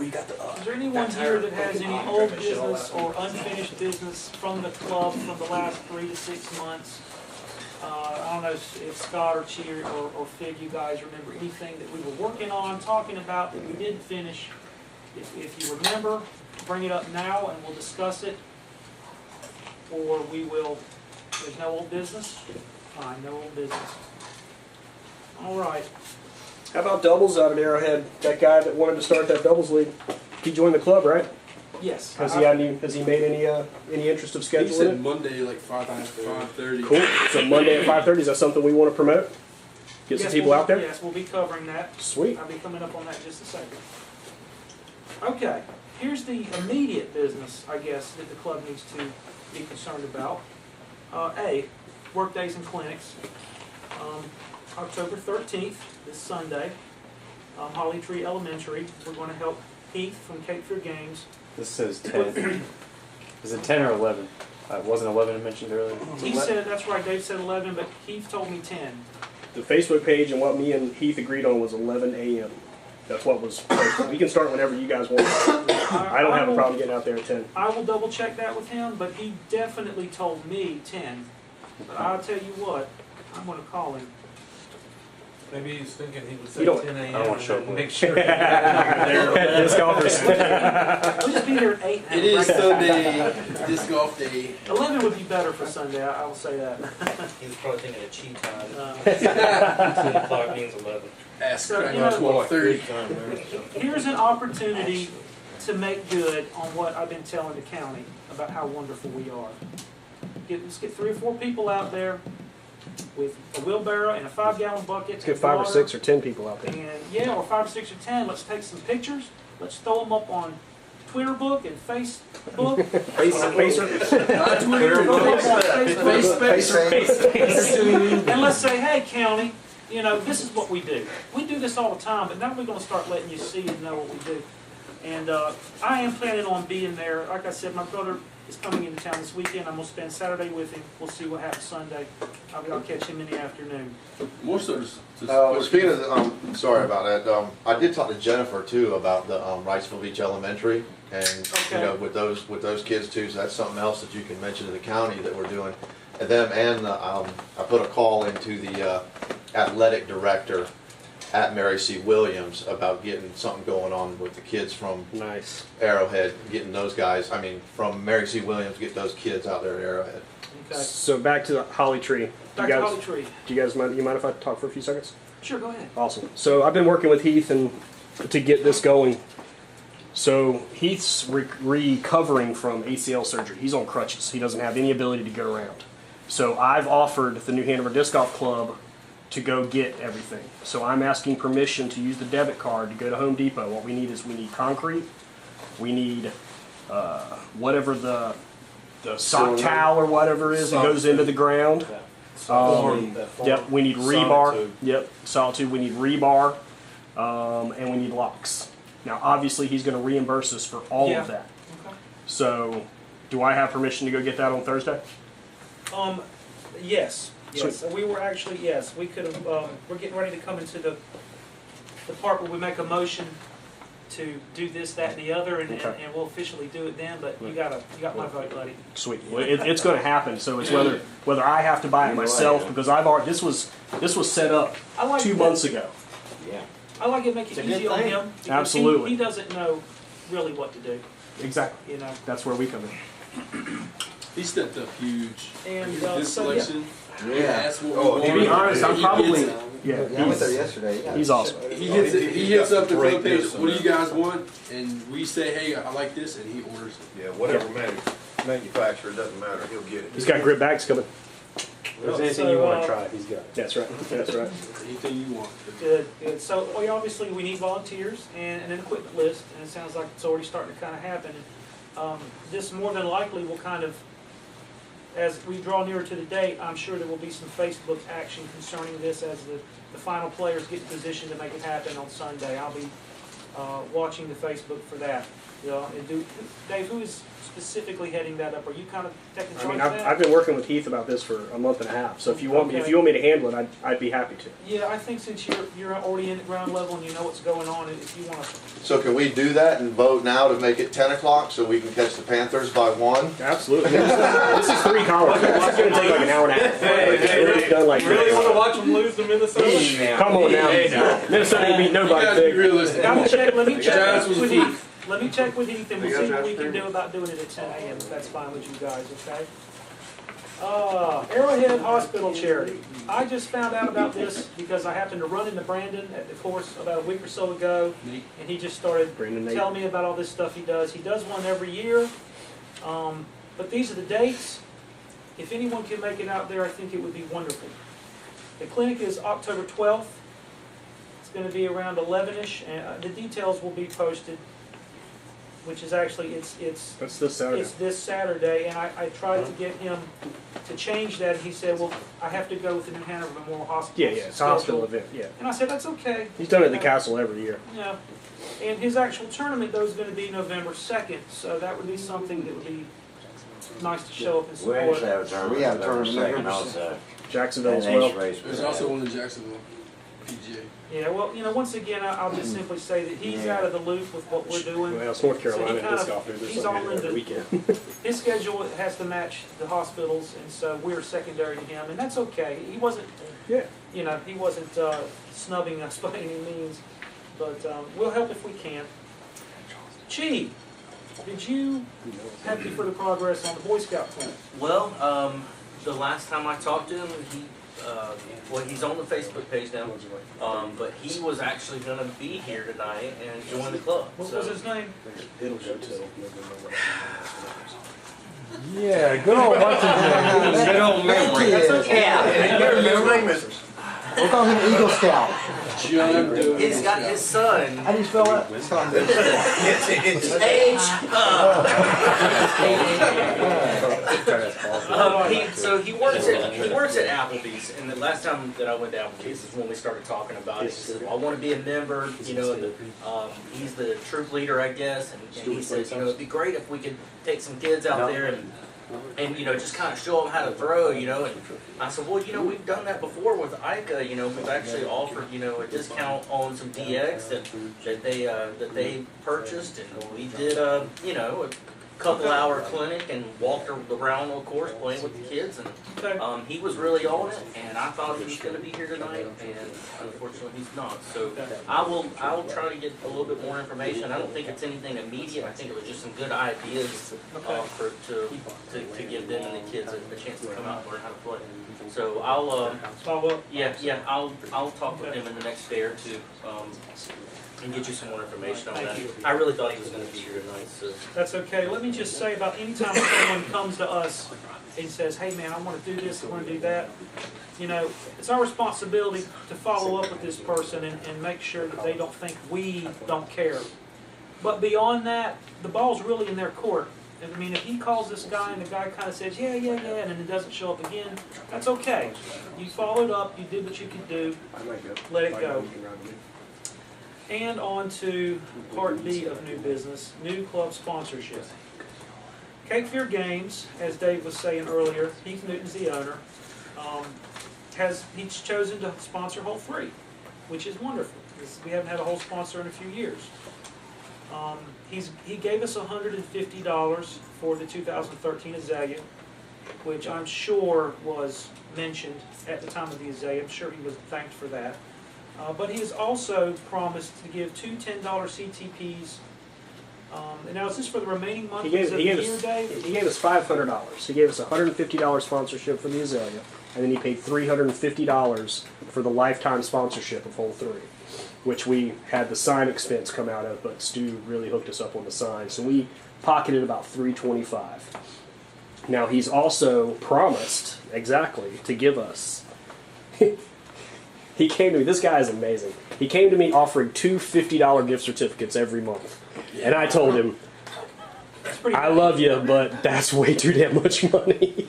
you got the. Is there anyone here that has any old business or unfinished business from the club from the last 3 to 6 months? I don't know if Scott or Chi or Fig, you guys remember anything that we were working on, talking about that we didn't finish. If you remember, bring it up now and we'll discuss it. Or we will, there's no old business? Fine, no old business. All right. How about doubles out at Arrowhead? That guy that wanted to start that doubles league, he joined the club, right? Yes. Has he made any interest of scheduling? He said Monday like 5:30. Cool. So Monday at 5:30, is that something we want to promote? Get some people out there? Yes, we'll be covering that. Sweet. I'll be coming up on that in just a second. Okay, here's the immediate business, I guess, that the club needs to be concerned about. A, work days and clinics. October 13th, this Sunday, Holly Tree Elementary. We're going to help Heath from Cape Fear Games. This says 10. Is it 10 or 11? Wasn't 11 mentioned earlier? He said, that's right, Dave said 11, but Heath told me 10. The Facebook page and what me and Heath agreed on was 11 a.m. That's what was posted. We can start whenever you guys want. I don't have a problem getting out there at 10. I will double check that with him, but he definitely told me 10. But I'll tell you what, I'm going to call him. Maybe he's thinking he would say You don't- 10 a.m. I don't want to show up. Make sure. Disc golfers. We'll just be there at 8. It is Sunday, disc golf day. 11 would be better for Sunday, I will say that. He's probably thinking of cheat time. 10 o'clock means 11. Ask So, Craig you know, 12:30. Here's an opportunity to make good on what I've been telling the county about how wonderful we are. Let's get 3 or 4 people out there with a wheelbarrow and a 5-gallon bucket. Let's get 5 or 6 or 10 people out there. And yeah, or 5 or 6 or 10. Let's take some pictures. Let's throw them up on Twitter book and Facebook. Not Twitter, Facebook. And let's say, hey, county, you know, this is what we do. We do this all the time, but now we're going to start letting you see and know what we do. And I am planning on being there. Like I said, my brother is coming into town this weekend. I'm going to spend Saturday with him. We'll see what happens Sunday. I'll catch him in the afternoon. More so Speaking of, sorry about that. I did talk to Jennifer too about the Wrightsville Beach Elementary, and Okay. you know, with those kids too. So that's something else that you can mention to the county that we're doing. And them, and I put a call into the athletic director at Mary C. Williams about getting something going on with the kids from Nice. Arrowhead, getting those guys. I mean, from Mary C. Williams, get those kids out there at Arrowhead. Okay. So back to the Holly Tree. Back to Holly Tree. Do you guys mind? You mind if I talk for a few seconds? Sure, go ahead. Awesome. So I've been working with Heath and to get this going. So Heath's recovering from ACL surgery. He's on crutches. He doesn't have any ability to get around. So I've offered the New Hanover Disc Golf Club to go get everything. So I'm asking permission to use the debit card to go to Home Depot. What we need is concrete. We need whatever the sock towel or whatever is that goes into the ground. Yep, we need rebar. Yep, solid tube. We need rebar, and we need locks. Now, obviously, he's going to reimburse us for all of that. Okay. So, do I have permission to go get that on Thursday? Yes. Yes. Sweet. So we were actually, yes, we could have, we're getting ready to come into the part where we make a motion to do this, that, and the other, and we'll officially do it then, but you got my vote, buddy. Sweet. Well, it's going to happen. So it's whether I have to buy it myself because I've already this was set up 2 months ago. Yeah. I like it, make it easy on him. Because Absolutely. He doesn't know really what to do, Exactly. you know. That's where we come in. He stepped up huge. And, This so, yeah. selection. Yeah. That's what we To be wanted. honest, I'm probably Yeah, I went there yesterday. Yeah. he's awesome. He hits up the front page. What do you guys want? And we say, hey, I like this, and he orders it. Yeah, whatever manufacturer, doesn't matter. He'll get it. He's got grip bags coming. If there's anything you want to try, he's got it. That's right. That's right. Anything you want. Good, good. So obviously we need volunteers and an equipment list, and it sounds like it's already starting to kind of happen. This more than likely will kind of, as we draw nearer to the date, I'm sure there will be some Facebook action concerning this as the final players get in position to make it happen on Sunday. I'll be watching the Facebook for that. You know, and Dave, who is specifically heading that up? Are you kind of taking charge I mean, of I've, that? I've been working with Heath about this for a month and a half. So if you want me, Okay. to handle it, I'd be happy to. Yeah, I think since you're already in at ground level and you know what's going on, if you want to. So can we do that and vote now to make it 10 o'clock so we can catch the Panthers by 1? Absolutely. This is 3 college. This is going to take like an hour and a half. It's done like Really want to this. watch them lose to Minnesota? Come on now. Minnesota ain't beat You nobody guys be big. realistic. Let me check Giants was with a Heath. Let me check with Heath and we'll see what we can do about doing it at 10 a.m. if that's fine with you guys, okay? Arrowhead Hospital Charity. I just found out about this because I happened to run into Brandon at the course about a week or so ago, and he just started Brandon Nate. telling me about all this stuff he does. He does one every year, but these are the dates. If anyone can make it out there, I think it would be wonderful. The clinic is October 12th. It's going to be around 11-ish, and the details will be posted, which is actually, it's That's this Saturday. it's this Saturday, and I tried to get him to change that, and he said, well, I have to go with the New Hanover Memorial Hospital. Yeah, it's a hospital event, yeah. And I said, that's okay. He's done it at the castle every year. Yeah. And his actual tournament, though, is going to be November 2nd, so that would be something that would be nice to show up and We support. actually have a tournament. We have a November tournament 2nd also. Jacksonville as And well. H race. There's also one in Jacksonville, PGA. Yeah, well, once again, I'll just simply say that he's out of the loop with what we're doing. Well, it's North Carolina So he disc kind golf. of- There's he's something all every into- weekend. His schedule has to match the hospitals, and so we're secondary to him, and that's okay. He wasn't, Yeah. he wasn't snubbing us by any means, but we'll help if we can. Chi, did you have any further progress on the Boy Scout plan? Well, the last time I talked to him, he's on the Facebook page now, but he was actually gonna be here tonight and join the club. What So- was his name? It'll go till November. Yeah, good old Hudson. Good old memory. That's okay. We'll call him Eagle Scout. John Doe. He's got his son, How do you spell that? he works at Applebee's, and the last time that I went to Applebee's is when we started talking about it. He said, well, I want to be a member, he's the troop leader, I guess, and he says, it'd be great if we could take some kids out there and just kind of show them how to throw, and I said, well, we've done that before with ICA, we've actually offered, a discount on some DX that they purchased, and we did, a couple hour clinic and walked around, of course, playing with the kids, and he was really on it, and I thought he was going to be here tonight, and unfortunately he's not. So I will try to get a little bit more information. I don't think it's anything immediate. I think it was just some good ideas to give them and the kids a chance to come out and learn how to play. So I'll Follow up. I'll talk with him in the next day or two. And get you some more information on that. I really thought he was going to be here tonight, so. That's okay. Let me just say about any time someone comes to us and says, hey man, I want to do this, I want to do that, it's our responsibility to follow up with this person and make sure that they don't think we don't care. But beyond that, the ball's really in their court. I mean, if he calls this guy and the guy kind of says, yeah, and then it doesn't show up again, that's okay. You followed up, you did what you could do, let it go. And on to Part B of new business, new club sponsorship. Cape Fear Games, as Dave was saying earlier, Heath Newton's the owner, he's chosen to sponsor Hole 3, which is wonderful. We haven't had a hole sponsor in a few years. He gave us $150 for the 2013 Azalea, which I'm sure was mentioned at the time of the Azalea. I'm sure he was thanked for that. But he has also promised to give 2 $10 CTPs. Now, is this for the remaining months of the year, Dave? He gave us $500. He gave us $150 sponsorship for the Azalea, and then he paid $350 for the lifetime sponsorship of Hole 3, which we had the sign expense come out of, but Stu really hooked us up on the sign. So we pocketed about $325. Now, he's also promised, exactly, to give us... He came to me, this guy is amazing. He came to me offering 2 $50 gift certificates every month. And I told him, I love you, but that's way too damn much money.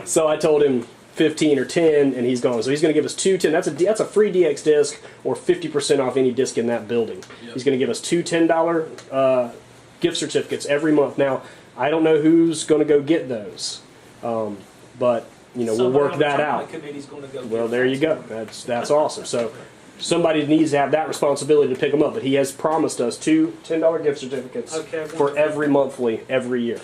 So I told him, 15 or 10, and he's gone. So he's going to give us 2 10. That's a free DX disc or 50% off any disc in that building. Yep. He's going to give us 2 $10 gift certificates every month. Now, I don't know who's going to go get those, but we'll Somebody work on the that tournament out. committee's gonna go Well, get there you go. That's awesome. So somebody needs to have that responsibility to pick them up. But he has promised us 2 $10 gift certificates Okay, for every monthly every year.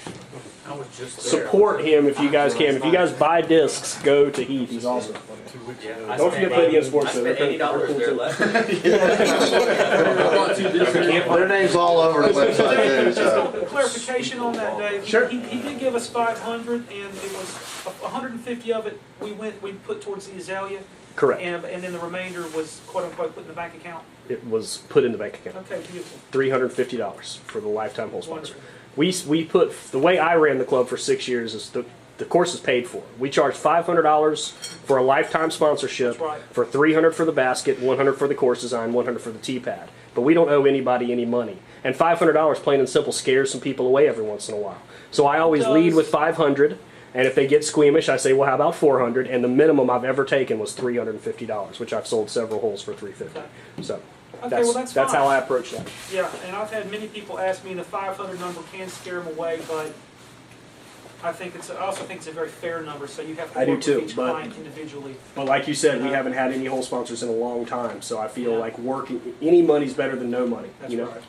I was just there. Support him if you guys can. If you guys buy discs, go to Heath. He's awesome. Yeah, Don't forget to play the sports. I spent $80 there last year. I bought 2 discs. Their name's all over the website too, so. Clarification on that, Dave. Sure. He did give us 500, and it was 150 of it we put towards the azalea, Correct. and then the remainder was quote unquote put in the bank account. It was put in the bank account. Okay, beautiful. $350 for the lifetime hole sponsor. Wonderful. We put the way I ran the club for 6 years is the course is paid for. We charge $500 for a lifetime sponsorship, That's right. for $300 for the basket, $100 for the course design, $100 for the tee pad. But we don't owe anybody any money. And $500, plain and simple, scares some people away every once in a while. So I always lead with $500, and if they get squeamish, I say, well, how about $400? And the minimum I've ever taken was $350, which I've sold several holes for $350. So Okay, well, that's how fine. I approach that. Yeah, and I've had many people ask me the 500 number can scare them away, but I also think it's a very fair number. So you have to I do work too, with each but- client individually. But like you said, we haven't had any hole sponsors in a long time, so I feel like any money's better than no money. That's you know? right.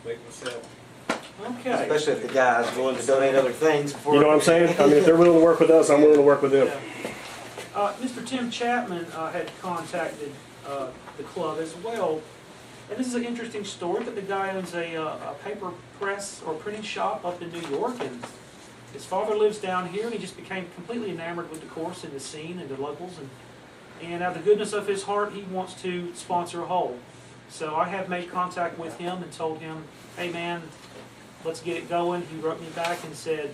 Wait myself. Okay. Especially if the guy's willing to donate other things before. You know what I'm saying? I mean, if they're willing to work with us, I'm willing to work with them. Yeah. Mr. Tim Chapman had contacted the club as well. And this is an interesting story, but the guy owns a paper press or printing shop up in New York, and his father lives down here, and he just became completely enamored with the course and the scene and the locals, and out of the goodness of his heart, he wants to sponsor a hole. So I have made contact with him and told him, hey man, let's get it going. He wrote me back and said,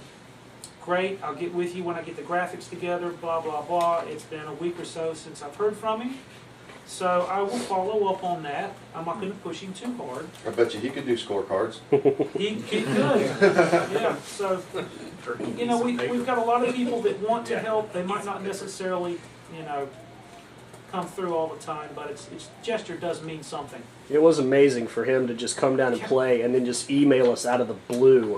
great, I'll get with you when I get the graphics together, blah, blah, blah. It's been a week or so since I've heard from him. So I will follow up on that. I'm not going to push him too hard. I bet you he could do scorecards. He could. Yeah, so, we've got a lot of people that want to help. They might not necessarily, come through all the time, but its gesture does mean something. It was amazing for him to just come down and play and then just email us out of the blue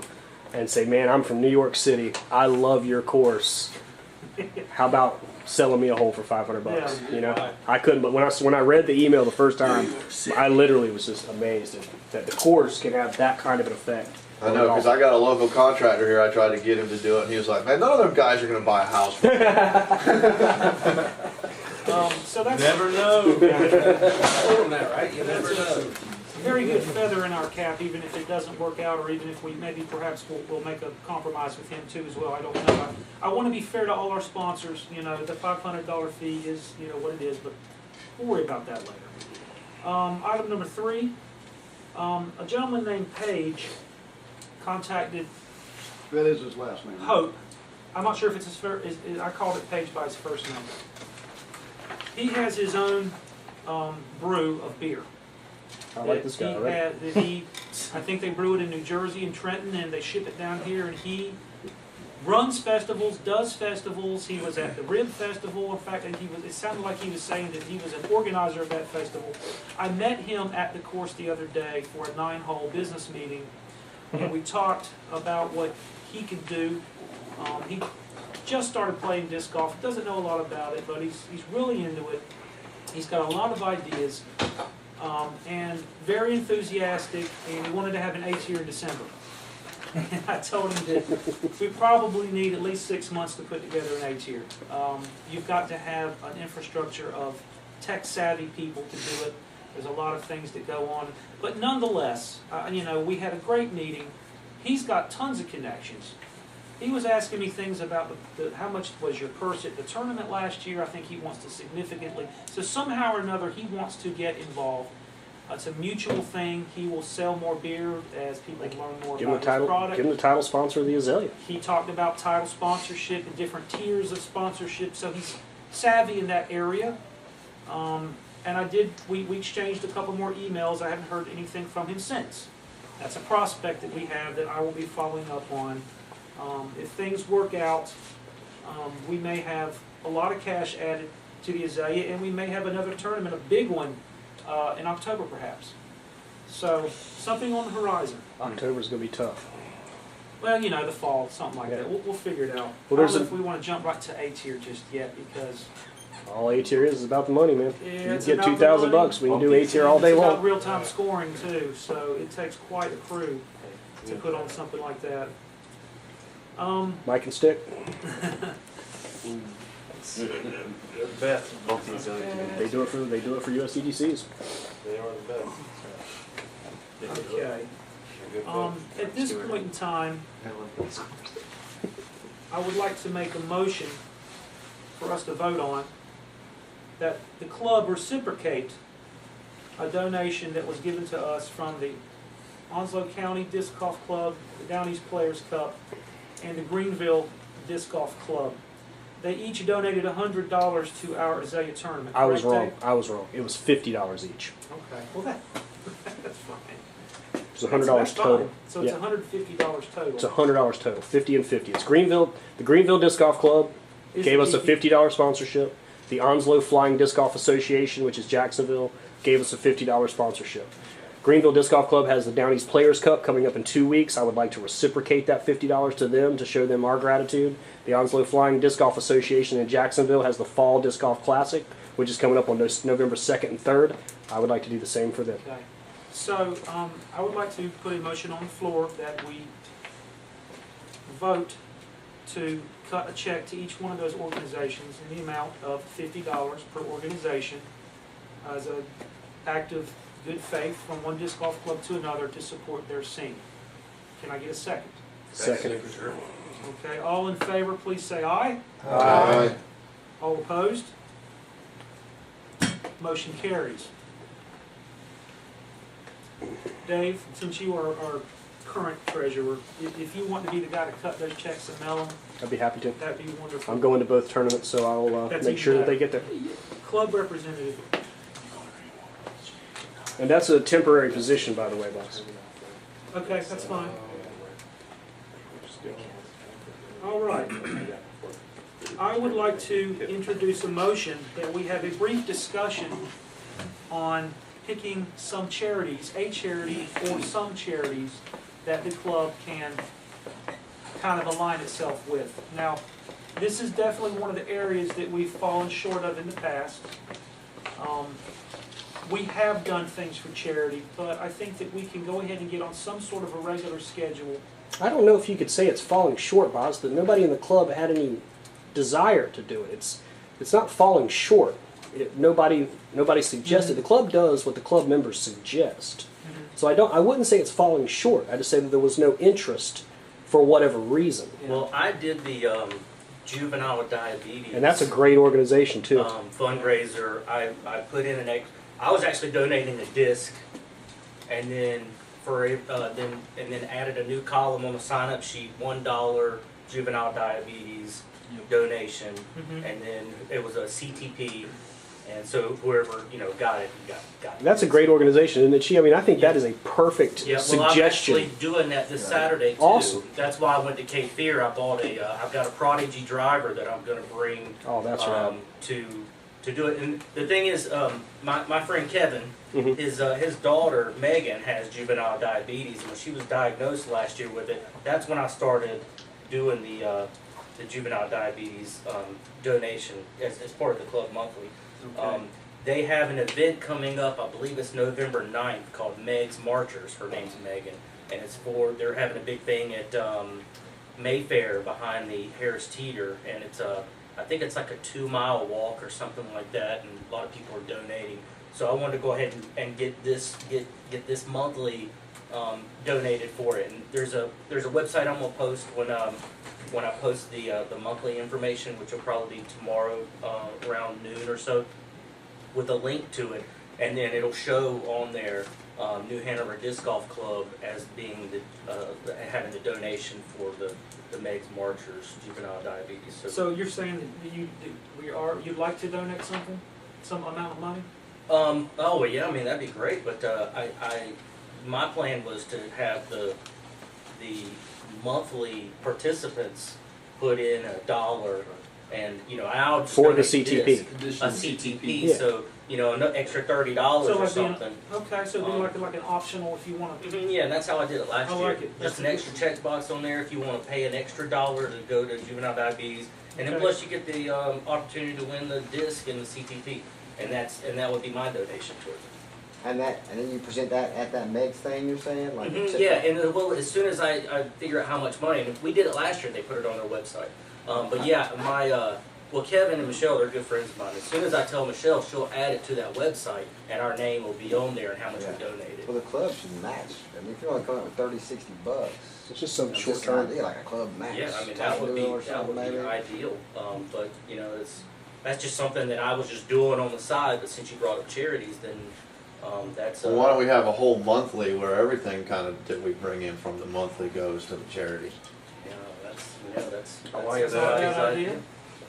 and say, man, I'm from New York City. I love your course. How about selling me a hole for $500? Yeah. I couldn't, but when I read the email the first time, I literally was just amazed that the course can have that kind of an effect. I know, because I got a local contractor here, I tried to get him to do it, and he was like, man, none of them guys are going to buy a house from me. So that's Never know. Told them that, right? You never know. a very good feather in our cap, even if it doesn't work out, or even if we perhaps we'll make a compromise with him too as well. I don't know. I want to be fair to all our sponsors. The $500 fee is what it is, but we'll worry about that later. Item number 3, a gentleman named Page contacted That is his last name. Hope. I'm not sure if it's his first. I called it Page by his first name. He has his own brew of beer. I like this guy, right? I think they brew it in New Jersey and Trenton, and they ship it down here. And he runs festivals, does festivals. He was at the Rib Festival. In fact, it sounded like he was saying that he was an organizer of that festival. I met him at the course the other day for a 9-hole business meeting, and we talked about what he could do. He just started playing disc golf. Doesn't know a lot about it, but he's really into it. He's got a lot of ideas. And very enthusiastic, and he wanted to have an A-tier in December. And I told him that we probably need at least 6 months to put together an A-tier. You've got to have an infrastructure of tech-savvy people to do it. There's a lot of things that go on. But nonetheless, we had a great meeting. He's got tons of connections. He was asking me things about how much was your purse at the tournament last year. I think he wants to significantly. So somehow or another, he wants to get involved. It's a mutual thing. He will sell more beer as people learn more about his product. Give him the title sponsor of the Azalea. He talked about title sponsorship and different tiers of sponsorship. So he's savvy in that area. And we exchanged a couple more emails. I haven't heard anything from him since. That's a prospect that we have that I will be following up on. If things work out, We may have a lot of cash added to the Azalea, and we may have another tournament, a big one, in October perhaps. So, something on the horizon. October's gonna be tough. Well, you know, the fall, something like Yeah. that. We'll figure it out. Well, I there's don't know a- if we want to jump right to A tier just yet, because All A tier is about the money, man. yeah, You it's get about the $2,000 money. bucks, we can do A tier all day It's about long. real-time scoring too, so it takes quite a crew to put on something like that. Mike and Stick, They're the best. Both these other teams. they do it for USCDCs. They are the best. Okay. At this point in time, I would like to make a motion for us to vote on that the club reciprocate a donation that was given to us from the Onslow County Disc Golf Club, the Down East Players Cup, and the Greenville Disc Golf Club. They each donated $100 to our Azalea tournament. I was correct, wrong. Dave? I was wrong. It was $50 each. Okay, well that's fine. It was $100 That's fine. total. So it's Yeah. $150 total. It's $100 total, 50 and 50. It's Greenville. The Greenville Disc Golf Club Is gave it us a $50 sponsorship. The Onslow Flying Disc Golf Association, which is Jacksonville, gave us a $50 sponsorship. Greenville Disc Golf Club has the Down East Players Cup coming up in 2 weeks. I would like to reciprocate that $50 to them to show them our gratitude. The Onslow Flying Disc Golf Association in Jacksonville has the Fall Disc Golf Classic, which is coming up on November 2nd and 3rd. I would like to do the same for them. Okay. So, I would like to put a motion on the floor that we vote to cut a check to each one of those organizations in the amount of $50 per organization as an act of good faith from one disc golf club to another to support their scene. Can I get a second? Second. Okay, all in favor, please say aye. Aye. All opposed? Motion carries. Dave, since you are our current treasurer, if you want to be the guy to cut those checks and mail them, I'd be happy to. that'd be wonderful. I'm going to both tournaments, so I'll That's make even sure that better. they get there. Club representative. And that's a temporary position, by the way, boss. Okay, that's fine. All right. I would like to introduce a motion that we have a brief discussion on picking some charities, a charity or some charities that the club can kind of align itself with. Now, this is definitely one of the areas that we've fallen short of in the past. We have done things for charity, but I think that we can go ahead and get on some sort of a regular schedule. I don't know if you could say it's falling short, boss, but nobody in the club had any desire to do it. It's not falling short. Nobody suggested. The club does what the club members suggest. So I wouldn't say it's falling short. I just say that there was no interest for whatever reason. Well, I did the juvenile diabetes. And that's a great organization too. Fundraiser. I put in I was actually donating a disc, and then then added a new column on the sign-up sheet: $1 juvenile diabetes donation, and then it was a CTP, and so whoever got it, got it. That's a great organization, isn't it, Chi? I mean, I think that is a perfect Yeah, well, I'm suggestion. actually doing that this Saturday too. Awesome. That's why I went to Cape Fear. I bought I've got a Prodigy driver that I'm going to bring. Oh, that's right. To do it, and the thing is, my friend Kevin, Mhm. his daughter Megan has juvenile diabetes, and when she was diagnosed last year with it, that's when I started doing the juvenile diabetes donation as part of the club monthly. Okay. They have an event coming up, I believe it's November 9th, called Meg's Marchers. Her name's Megan, and they're having a big thing at Mayfair behind the Harris Teeter, and I think it's like a 2-mile walk or something like that, and a lot of people are donating. So I wanted to go ahead and get this monthly donated for it. And there's a website I'm gonna post when I post the monthly information, which will probably be tomorrow around noon or so, with a link to it, and then it'll show on there New Hanover Disc Golf Club as being having the donation for the Meg's Marchers juvenile diabetes. So you're saying that you'd like to donate something, some amount of money? Oh well, yeah, I mean that'd be great, but my plan was to have the monthly participants put in $1, and I'll just For the donate CTP. this, a CTP. Yeah. So an extra $30 So or like something. okay, so it'd be like an optional if you want to. Yeah, and that's how I did it last I year. like it. Just an extra checkbox on there if you want to pay an extra $1 to go to juvenile diabetes, and then Okay. plus you get the opportunity to win the disc and the CTP, and that would be my donation towards it. And then you present that at that Megs thing you're saying? Like, Yeah, and well, as soon as I figure out how much money, and if we did it last year, they put it on their website. But yeah, well, Kevin and Michelle, they're good friends of mine. As soon as I tell Michelle, she'll add it to that website, and our name will be on there and how much we donated. Well, the club should match. I mean, if you're only coming up with 30, 60 bucks. It's just some It's short just an term. idea, like a club match. Yeah, I mean, type that would be deal or something, maybe. ideal. But that's just something that I was just doing on the side. But since you brought up charities, then that's. Well, why don't we have a whole monthly where everything kind of that we bring in from the monthly goes to the charity? That's I like Is that a good idea?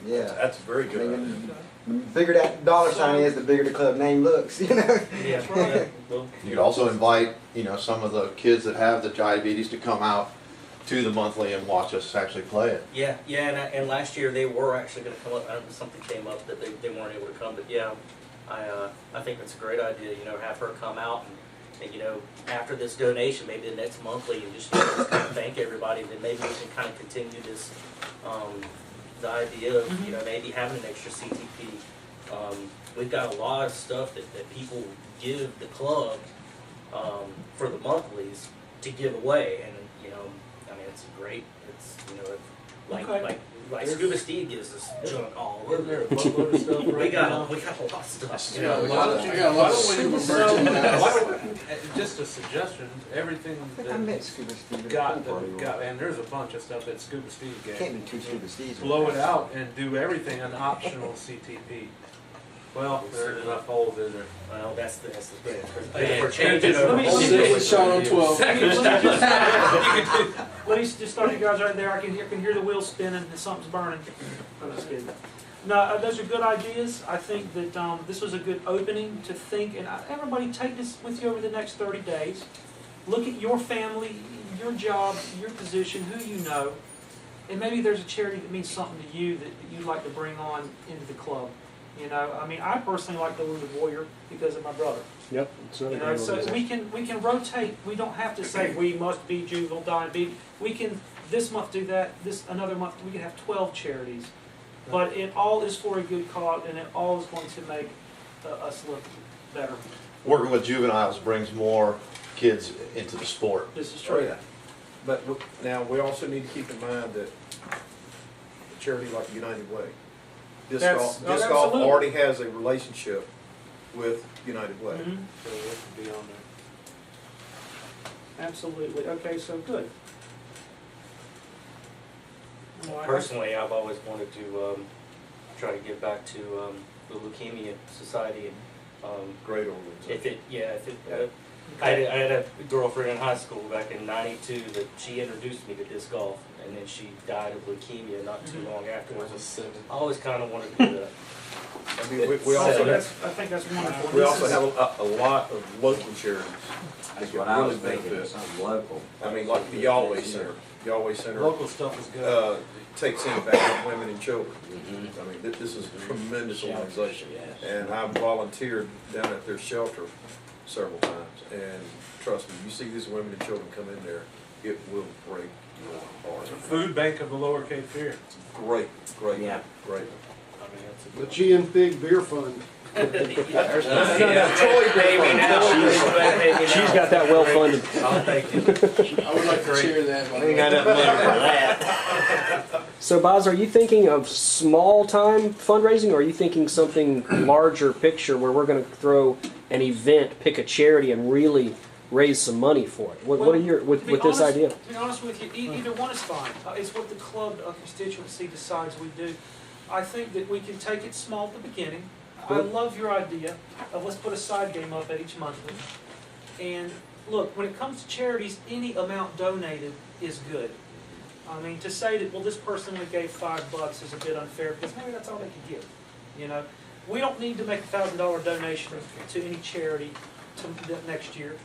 Yeah. That's a very I good idea. mean, the bigger that dollar sign is, the bigger the club name looks, Yeah, right. well, You could also invite, some of the kids that have the diabetes to come out to the monthly and watch us actually play it. yeah, and last year they were actually going to come up. Something came up that they weren't able to come, but yeah, I think it's a great idea. Have her come out and after this donation, maybe the next monthly, and just kind of thank everybody. Then maybe we can kind of continue this. The idea of maybe having an extra CTP. We've got a lot of stuff that people give the club for the monthlies to give away, and I mean it's great. It's like Scuba Steve gives us junk all over. There a boatload of stuff We right got now. a lot of stuff. I got a lot of super merchandise. Just a suggestion, everything I think I met Scuba Steve. and there's a bunch of stuff that Scuba Steve Can't gave. be two Scuba Steves. Blow it out and do everything an optional CTP. Well, there's enough holes in there. Well, that's the thing. Yeah. We're changing Let me- over. Sit with Sean on 12. Let me just start you guys right there. I can hear the wheels spinning and something's burning. I'm just kidding. No, those are good ideas. I think that this was a good opening to think, and everybody take this with you over the next 30 days. Look at your family, your job, your position, who you know, and maybe there's a charity that means something to you that you'd like to bring on into the club. I mean, I personally like the Wounded Warrior because of my brother. Yep. It's another great So organization. we can rotate. We don't have to say we must be juvenile diabetes. We can this month do that. Another month we can have 12 charities, but it all is for a good cause, and it all is going to make us look better. Working with juveniles brings more kids into the sport. This is Oh, true. yeah. But now, we also need to keep in mind that a charity like United Way, Disc Golf absolutely. already has a relationship with United Way. Mhm. So it could be on there. Absolutely. Okay, so good. All right. Personally, I've always wanted to try to give back to the Leukemia Society. Great organization. I had a girlfriend in high school back in '92 that she introduced me to disc golf, and then she died of leukemia not too long afterwards. I always kind of wanted to do that. I mean, we I think also that's wonderful. we This also is- have a lot of local charities that That's can what I really was thinking, benefit. something local. I mean, like the Yahweh Center. Yahweh Center Local stuff is good. takes in back women and children. I mean, this is a tremendous organization. And I've volunteered down at their shelter several times. And trust me, you see these women and children come in there, it will break your heart. Food bank of the Lower Cape Fear. Great, great, Yeah. great. I mean, that's a The Chi and Pig Beer Fund. She's got that well funded. I'll thank you. I would like to share that. by the way. Ain't got nothing better for that. So, Boz, are you thinking of small time fundraising, or are you thinking something larger picture where we're going to throw an event, pick a charity, and really raise some money for it? What are your with this idea? To be honest with you, either one is fine. It's what the club constituency decides we do. I think that we can take it small at the beginning. I love your idea of let's put a side game up at each monthly. And look, when it comes to charities, any amount donated is good. I mean, to say that, well, this person only gave $5 is a bit unfair because maybe that's all they could give. You know, we don't need to make a $1,000 donation to any charity next year.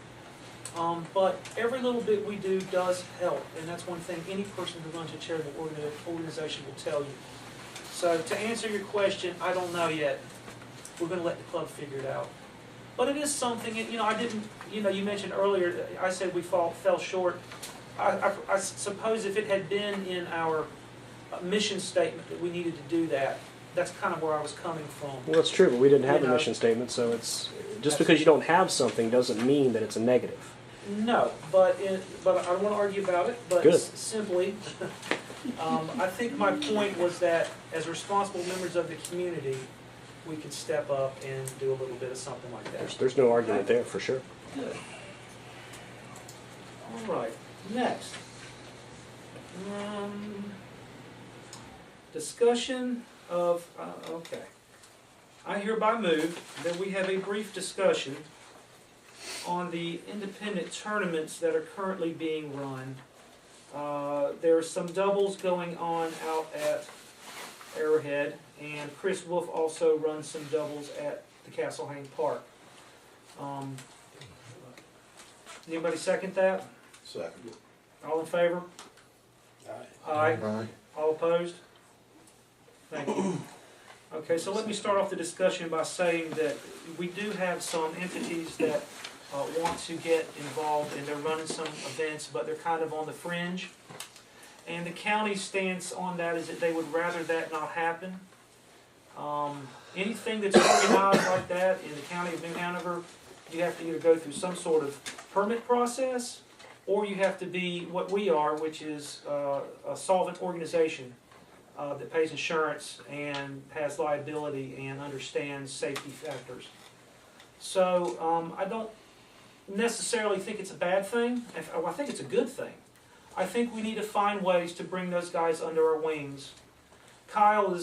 But every little bit we do does help, and that's one thing any person who runs a charitable organization will tell you. So to answer your question, I don't know yet. We're going to let the club figure it out. But it is something, you know, I didn't, you know, you mentioned earlier, I said we fell short. I suppose if it had been in our mission statement that we needed to do that, that's kind of where I was coming from. Well, it's true, but we didn't have You a know, mission statement, so it's just because you don't have something doesn't mean that it's a negative. No, but I don't want to argue about it, but Good. simply, I think my point was that as responsible members of the community, we could step up and do a little bit of something like that. There's no argument there, for sure. Good. All right, next. Discussion of, okay. I hereby move that we have a brief discussion on the independent tournaments that are currently being run. There are some doubles going on out at Arrowhead, and Chris Wolf also runs some doubles at the Castle Hang Park. Anybody second that? Second. All in favor? Aye. All opposed? Thank you. Okay, so let me start off the discussion by saying that we do have some entities that want to get involved, and they're running some events, but they're kind of on the fringe. And the county's stance on that is that they would rather that not happen. Anything that's organized like that in the county of New Hanover, you have to either go through some sort of permit process, or you have to be what we are, which is a solvent organization that pays insurance and has liability and understands safety factors. So I don't necessarily think it's a bad thing. I think it's a good thing. I think we need to find ways to bring those guys under our wings. Kyle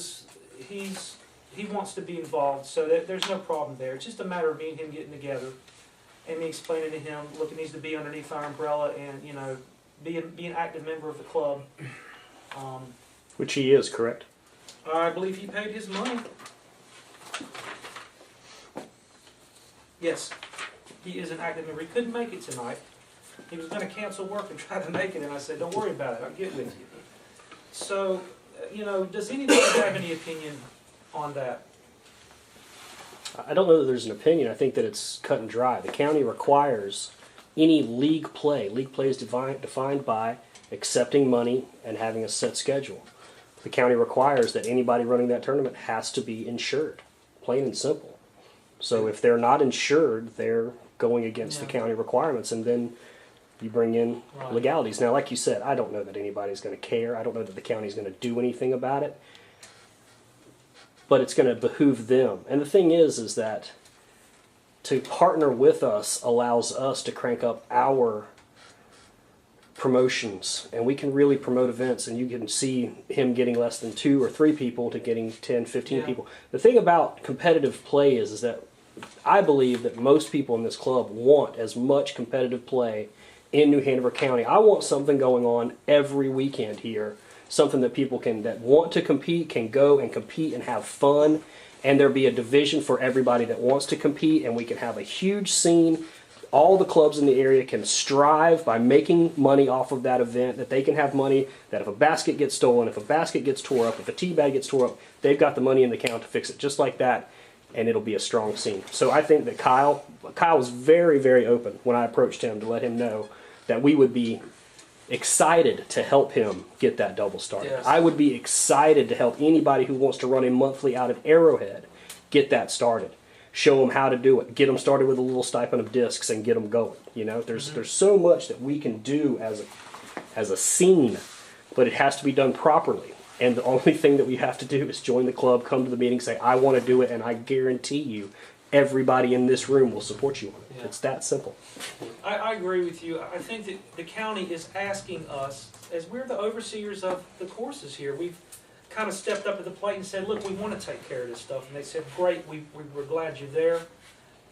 he wants to be involved, so there's no problem there. It's just a matter of me and him getting together and me explaining to him, look, it needs to be underneath our umbrella and, you know, be an active member of the club. Which he is, correct? I believe he paid his money. Yes, he is an active member. He couldn't make it tonight. He was going to cancel work and try to make it, and I said, don't worry about it, I'll get with you. So, you know, does anybody have any opinion on that? I don't know that there's an opinion. I think that it's cut and dry. The county requires any league play. League play is defined by accepting money and having a set schedule. The county requires that anybody running that tournament has to be insured, plain and simple. So if they're not insured, they're going against the county requirements, and then you bring in legalities. Now, like you said, I don't know that anybody's going to care. I don't know that the county's going to do anything about it. But it's going to behoove them. And the thing is that to partner with us allows us to crank up our promotions, and we can really promote events, and you can see him getting less than 2 or 3 people to getting 10, 15 people. The thing about competitive play is that I believe that most people in this club want as much competitive play in New Hanover County. I want something going on every weekend here, something that people that want to compete can go and compete and have fun, and there be a division for everybody that wants to compete, and we can have a huge scene. All the clubs in the area can strive by making money off of that event, that they can have money, that if a basket gets stolen, if a basket gets tore up, if a tea bag gets tore up, they've got the money in the account to fix it just like that, and it'll be a strong scene. So I think that Kyle was very, very open when I approached him to let him know that we would be excited to help him get that double started. Yes. I would be excited to help anybody who wants to run a monthly out at Arrowhead get that started. Show them how to do it. Get them started with a little stipend of discs and get them going. You know, there's so much that we can do as a scene, but it has to be done properly. And the only thing that we have to do is join the club, come to the meeting, say, I want to do it, and I guarantee you everybody in this room will support you on it. Yeah. It's that simple. I agree with you. I think that the county is asking us, as we're the overseers of the courses here, we've kind of stepped up to the plate and said, look, we want to take care of this stuff. And they said, great, we're glad you're there.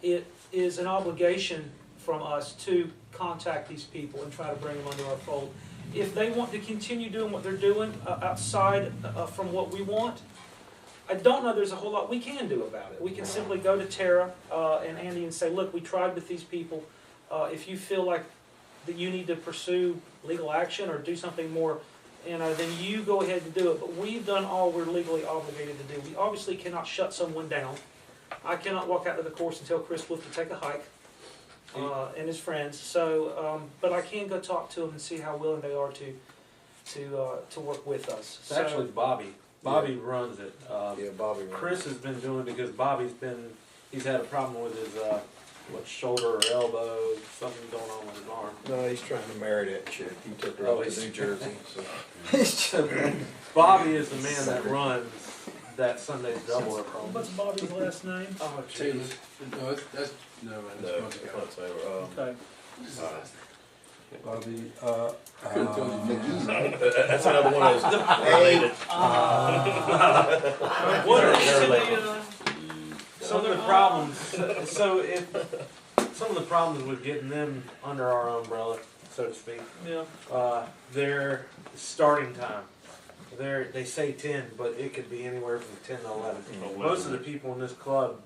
It is an obligation from us to contact these people and try to bring them under our fold. If they want to continue doing what they're doing outside from what we want, I don't know there's a whole lot we can do about it. We can simply go to Tara and Andy and say, look, we tried with these people. if you feel like that you need to pursue legal action or do something more, then you go ahead and do it. But we've done all we're legally obligated to do. We obviously cannot shut someone down. I cannot walk out to the course and tell Chris Wolf to take a hike, and his friends. So, but I can go talk to them and see how willing they are to work with us. It's actually Bobby. Bobby runs it. Yeah, Bobby. Chris has been doing it because he's had a problem with his shoulder or elbow, something going on with his arm. No, he's trying to marry that chick. He took her Oh, up he's- to New Jersey, so. Bobby is the man that runs that Sunday double up on. What's Bobby's last name? Oh, Taylor. jeez. No, that's no man. No, That's it's Bobby. not Taylor. Okay. Bobby. Couldn't tell you. That's another one of those related. What are Some of the problems, some of the problems with getting them under our umbrella, so to speak, Yeah. their starting time. They say 10, but it could be anywhere from 10 to 11. Most of the people in this club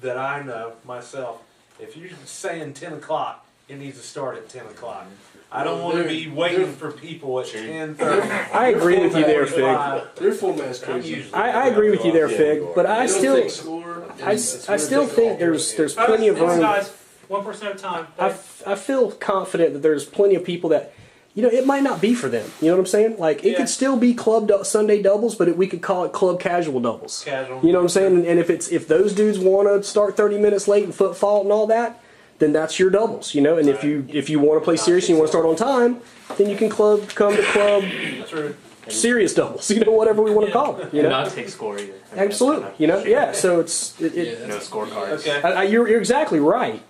that I know, myself, if you're saying 10 o'clock, it needs to start at 10 o'clock. I don't want to be waiting for people at 10:30. I agree with you there, Fig. Their format's crazy. I agree with you there, Fig, but I They don't still, take score, and I it's still gonna think take there's plenty of room. Guys, 1% at a time. I feel confident that there's plenty of people that, it might not be for them. You know what I'm saying? Like, it Yeah. could still be Sunday doubles, but we could call it club casual doubles. Casual. You know what I'm saying? And if those dudes want to start 30 minutes late and foot fault and all that, then that's your doubles. And if you want to play serious and you want to start on time, then you can come to club True. serious doubles. Whatever we want to call it. And not take score either. Absolutely. Yeah. So it's Yeah, No that's scorecards. Okay. you're exactly right.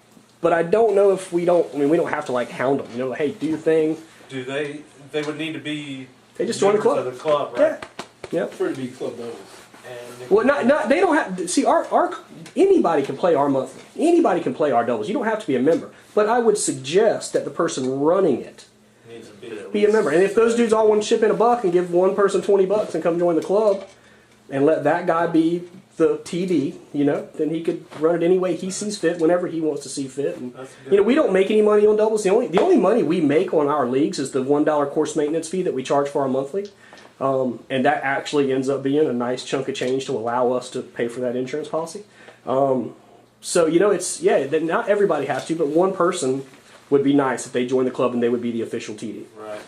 But I don't know if we don't. I mean, we don't have to like hound them. Like, hey, do your thing. Do they would need to be They just join the members club. of the club, Yeah. right? Yep. prefer to be club doubles. And Well, not they don't have. See, our anybody can play our monthly. Anybody can play our doubles. You don't have to be a member. But I would suggest that the person running it needs to be a member. And if those dudes all want to chip in a buck and give one person $20 and come join the club, and let that guy be the TD, then he could run it any way he sees fit, whenever he wants to see fit. And That's good. we don't make any money on doubles. The only money we make on our leagues is the $1 course maintenance fee that we charge for our monthly, and that actually ends up being a nice chunk of change to allow us to pay for that insurance policy. So that not everybody has to, but one person would be nice if they joined the club and they would be the official TD. Right.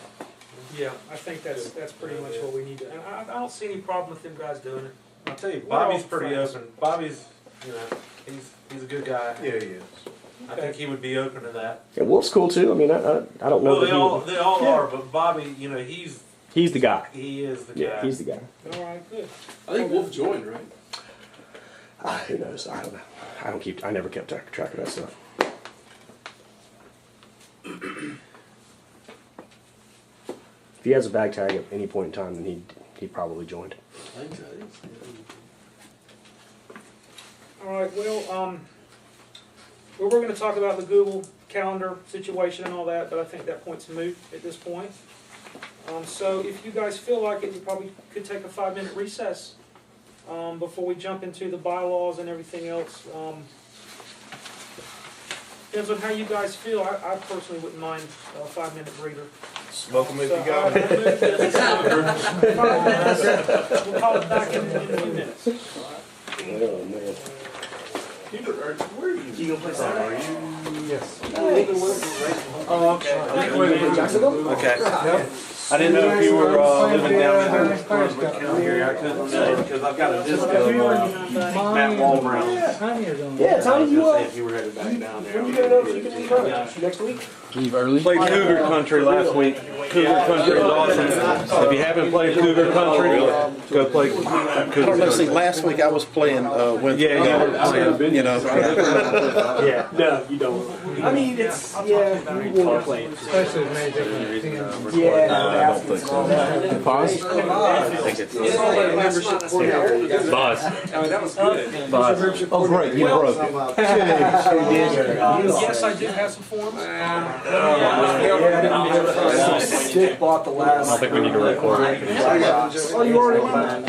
Yeah, I think that's pretty much what we need to. And I don't see any problem with them guys doing it. I'll tell you, We're all Bobby's pretty friends. open. Bobby's, he's a good guy. Yeah, he is. I think he would be open to that. And Wolf's cool too. I mean, I don't know Well, that they all Yeah. are, but Bobby, he's the guy. he is the guy. Yeah, he's the guy. All right, good. I think Wolf joined, right? Who knows? I don't know. I never kept track of that stuff. If he has a bag tag at any point in time, then he probably joined. I think so. All right, well, we're going to talk about the Google Calendar situation and all that, but I think that point's moot at this point. So if you guys feel like it, you probably could take a 5-minute recess before we jump into the bylaws and everything else. Depends on how you guys feel. I personally wouldn't mind a 5-minute breather. Smoke them if So you got I'll them. move this to 5 minutes. We'll call it back in a few minutes. Oh man. Where are you? You gonna play Saturday? Yes. Oh, okay. Jacksonville? Okay. I didn't know if you were living down in Brunswick County area. I couldn't say because I've got a disco Matt Wallbrown. Yeah, Tony, you Say if you were headed back down there. when you gonna know if you can leave early? Next week? Leave early. Played Cougar Country last week. Cougar Country is awesome. If you haven't played Cougar Country, go play Cougar I don't know, see, Country. last week I was playing with, Yeah, you were playing. you know. Yeah. No, you don't. I mean, it's you want to play it. Especially if many different teams. Yeah, I don't think so. I think it's Buzz. Buzz. Oh, great, you broke it. Yes, I do have some forms. Dick bought the last. I don't think we need to record it. Oh, you already won.